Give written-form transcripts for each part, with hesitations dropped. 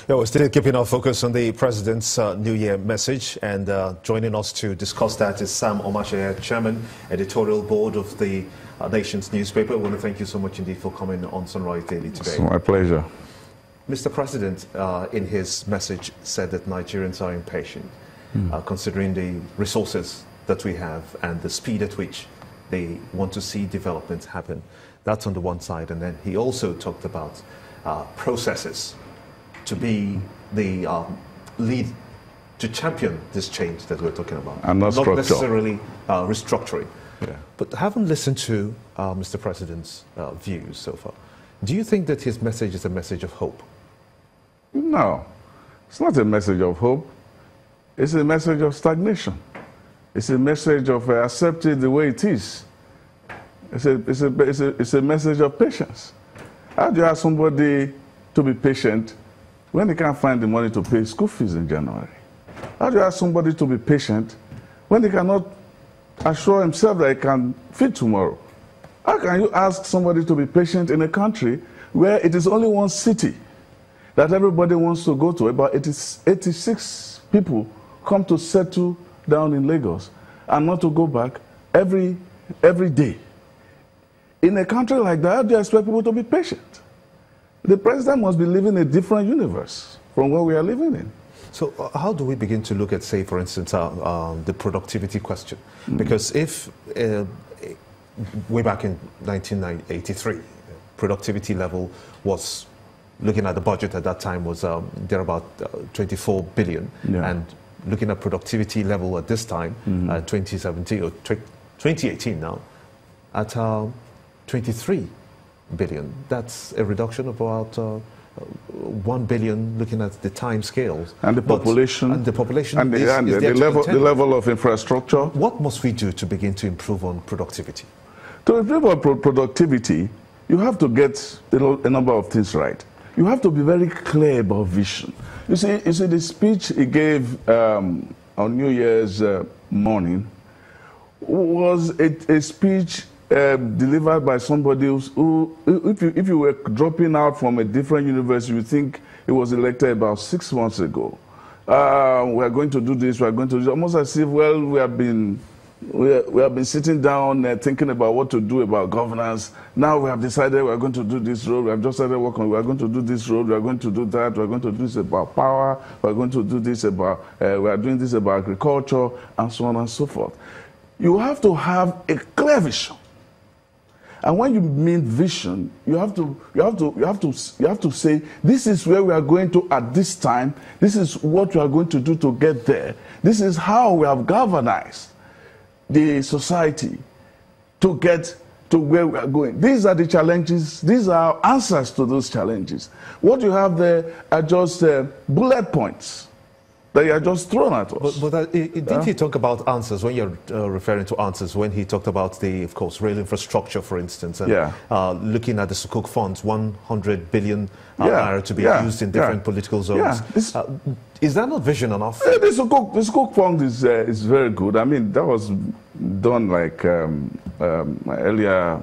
Yeah, we're still keeping our focus on the President's New Year message, and joining us to discuss that is Sam Omatseye, Chairman, Editorial Board of the Nation's newspaper. I want to thank you so much indeed for coming on Sunrise Daily today. It's my pleasure. Mr. President, in his message, said that Nigerians are impatient, considering the resources that we have and the speed at which they want to see developments happen. That's on the one side. And then he also talked about processes to be the lead to champion this change that we're talking about. And not necessarily restructuring. Yeah. But having listened to Mr. President's views so far, do you think that his message is a message of hope? No, it's not a message of hope. It's a message of stagnation. It's a message of accepting the way it is. It's a message of patience. How do you ask somebody to be patient when they can't find the money to pay school fees in January? How do you ask somebody to be patient when they cannot assure himself that he can feed tomorrow? How can you ask somebody to be patient in a country where it is only one city that everybody wants to go to? About 86 people come to settle down in Lagos and not to go back every day. In a country like that, how do you expect people to be patient? The president must be living in a different universe from what we are living in. So how do we begin to look at, say, for instance, the productivity question? Because if way back in 1983, productivity level was, looking at the budget at that time, was there about 24 billion. Yeah. And looking at productivity level at this time, 2017 or 2018 now, at 23 billion. That's a reduction of about 1 billion, looking at the time scales. And the population. And the population and the level of infrastructure. What must we do to begin to improve on productivity? To improve on productivity, you have to get a number of things right. You have to be very clear about vision. You see the speech he gave on New Year's morning was a speech delivered by somebody who, if you were dropping out from a different university, you think it was elected about 6 months ago. We are going to do this, we are going to do this. Almost as if, well, we have been sitting down thinking about what to do about governance. Now we have decided we are going to do this road. We have just started working. We are going to do this road. We are going to do that. We are going to do this about power. We are going to do this about. We are doing this about agriculture, and so on and so forth. You have to have a clear vision. And when you mean vision, you have to say, this is where we are going to at this time. This is what we are going to do to get there. This is how we have galvanized the society to get to where we are going. These are the challenges. These are answers to those challenges. What you have there are just bullet points that are just thrown at us. But did he talk about answers when you're referring to answers? When he talked about of course, rail infrastructure, for instance, and looking at the Sukuk funds, 100 billion naira to be used in different political zones. Is that not vision enough? The Sukuk fund is very good. I mean, that was done like earlier.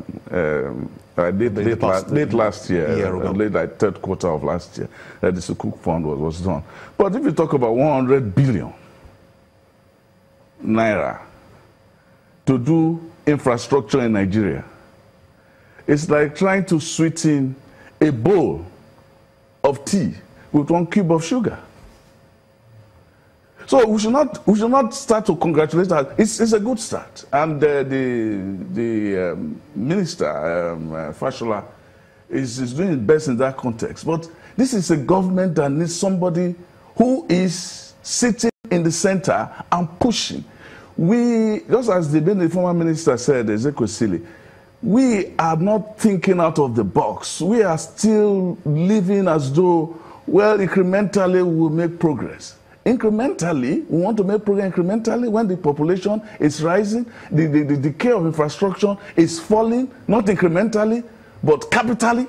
Late last year, late like third quarter of last year, the Sukuk fund was done. But if you talk about 100 billion naira to do infrastructure in Nigeria, it's like trying to sweeten a bowl of tea with 1 cube of sugar. So we should not start to congratulate that. It's a good start, and the minister Fashola is doing his best in that context. But this is a government that needs somebody who is sitting in the center and pushing. We, just as the former minister said, Ezekwesili, we are not thinking out of the box. We are still living as though, well, incrementally we'll make progress. Incrementally, we want to make progress incrementally when the population is rising, the decay of infrastructure is falling, not incrementally, but capitally.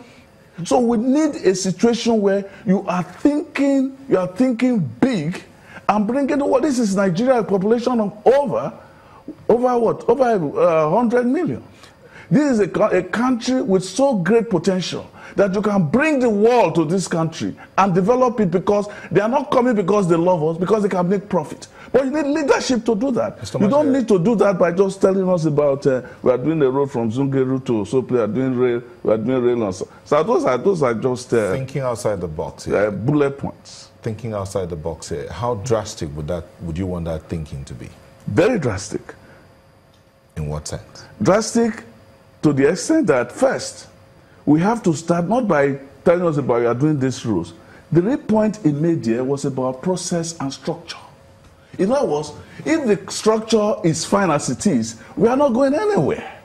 So we need a situation where you are thinking big and bringing what this is Nigeria, a population of over what? Over 100 million. This is a country with so great potential that you can bring the world to this country and develop it, because they are not coming because they love us, because they can make profit. But you need leadership to do that. You don't need to do that by just telling us about we are doing a road from Zungeru to Sople, we are doing rail and so. So those are just thinking outside the box here. Bullet points. Thinking outside the box here. How drastic would you want that thinking to be? Very drastic. In what sense? Drastic to the extent that, first, we have to start not by telling us about you are doing these rules. The real point he made there was about process and structure. In other words, if the structure is fine as it is, we are not going anywhere.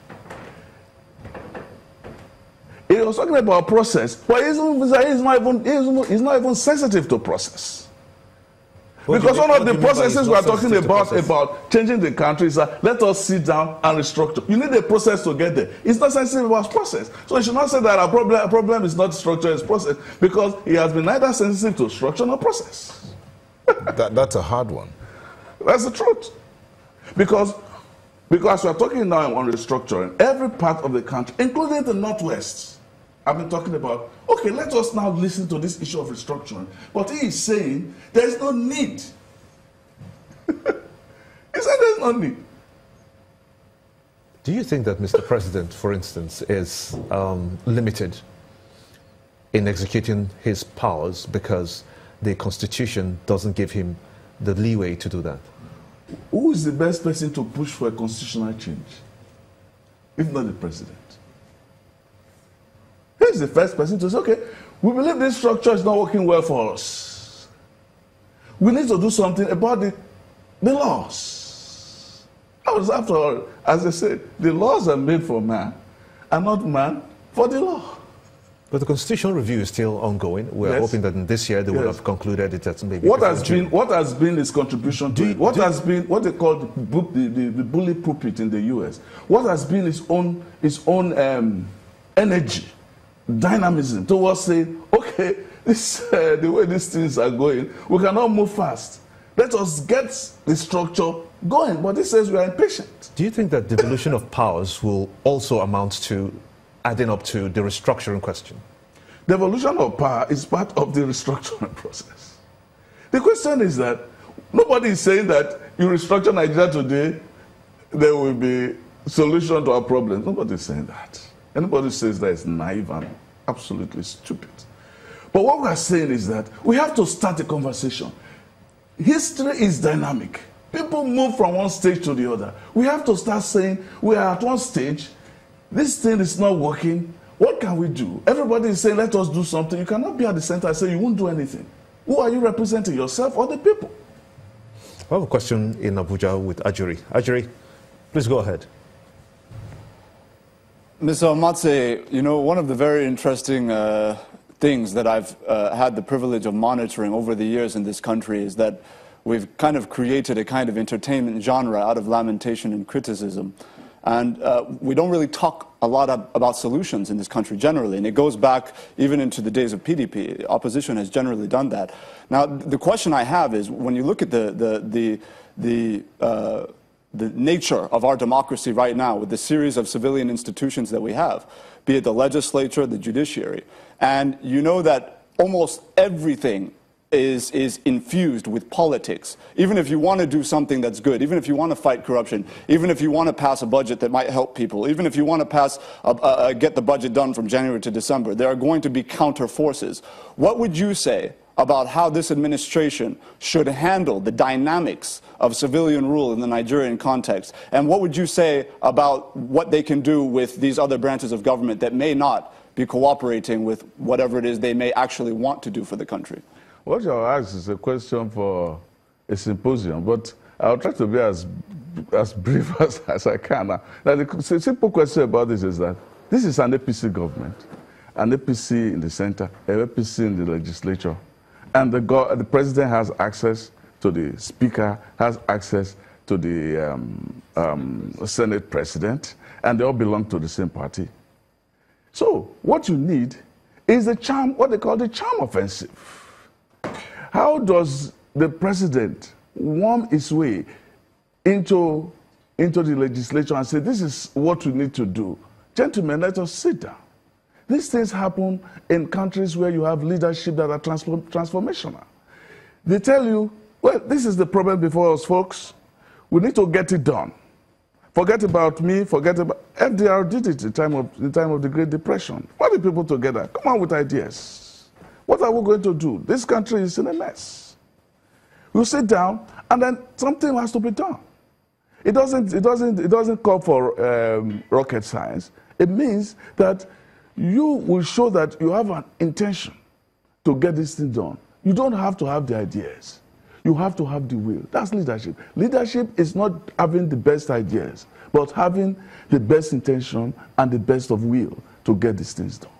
He was talking about process, but he's not even sensitive to process. Because one of the processes we are talking about changing the country is that let us sit down and restructure. You need a process to get there. It's not sensitive about process. So you should not say that our problem is not structure, it's process, because he has been neither sensitive to structure nor process. That's a hard one. That's the truth. Because we are talking now on restructuring, every part of the country, including the Northwest, I've been talking about, okay, let us now listen to this issue of restructuring. But he is saying there is no need. He said there is no need. Do you think that Mr. President, for instance, is limited in executing his powers because the Constitution doesn't give him the leeway to do that? Who is the best person to push for a constitutional change, if not the President? He's the first person to say, okay, we believe this structure is not working well for us. We need to do something about the laws. After all, as I said, the laws are made for man, and not man for the law. But the constitutional review is still ongoing. We're hoping that in this year they would have concluded it. That's maybe what has been his contribution to it? What has been what they call the bully pulpit in the U.S.? What has been his own energy, dynamism towards saying, okay, the way these things are going, we cannot move fast. Let us get the structure going. But this says we are impatient. Do you think that devolution of powers will also amount to adding up to the restructuring question? Devolution of power is part of the restructuring process. The question is that nobody is saying that you restructure Nigeria today, there will be solution to our problems. Nobody is saying that. Anybody says that is naive and absolutely stupid. But what we are saying is that we have to start a conversation. History is dynamic. People move from one stage to the other. We have to start saying we are at one stage, this thing is not working. What can we do? Everybody is saying, let us do something. You cannot be at the center and say you won't do anything. Who are you representing, yourself or the people? I have a question in Abuja with Ajuri. Ajuri, please go ahead. Mr. Omatseye, you know, one of the very interesting things that I've had the privilege of monitoring over the years in this country is that we've kind of created a kind of entertainment genre out of lamentation and criticism. And we don't really talk a lot about solutions in this country generally, and it goes back even into the days of PDP. Opposition has generally done that. Now, the question I have is, when you look at the nature of our democracy right now, with the series of civilian institutions that we have, be it the legislature, the judiciary, and you know that almost everything is infused with politics. Even if you want to do something that's good, even if you want to fight corruption, even if you want to pass a budget that might help people, even if you want to pass get the budget done from January to December, there are going to be counter forces. What would you say about how this administration should handle the dynamics of civilian rule in the Nigerian context? And what would you say about what they can do with these other branches of government that may not be cooperating with whatever it is they may actually want to do for the country? What you ask is a question for a symposium, but I'll try to be as brief as I can. Now, the simple question about this is that this is an APC government, an APC in the center, an APC in the legislature, and the president has access to the speaker, has access to the Senate president, and they all belong to the same party. So what you need is the charm, what they call the charm offensive. How does the president worm his way into the legislature and say, this is what we need to do? gentlemen, let us sit down. These things happen in countries where you have leadership that are transformational. They tell you, well, this is the problem before us, folks. We need to get it done. Forget about me, forget about... FDR did it in the time of the Great Depression. What the people together? Come on with ideas. What are we going to do? This country is in a mess. We'll sit down, and then something has to be done. It doesn't call for rocket science. It means that you will show that you have an intention to get this thing done. You don't have to have the ideas. You have to have the will. That's leadership. Leadership is not having the best ideas, but having the best intention and the best of will to get these things done.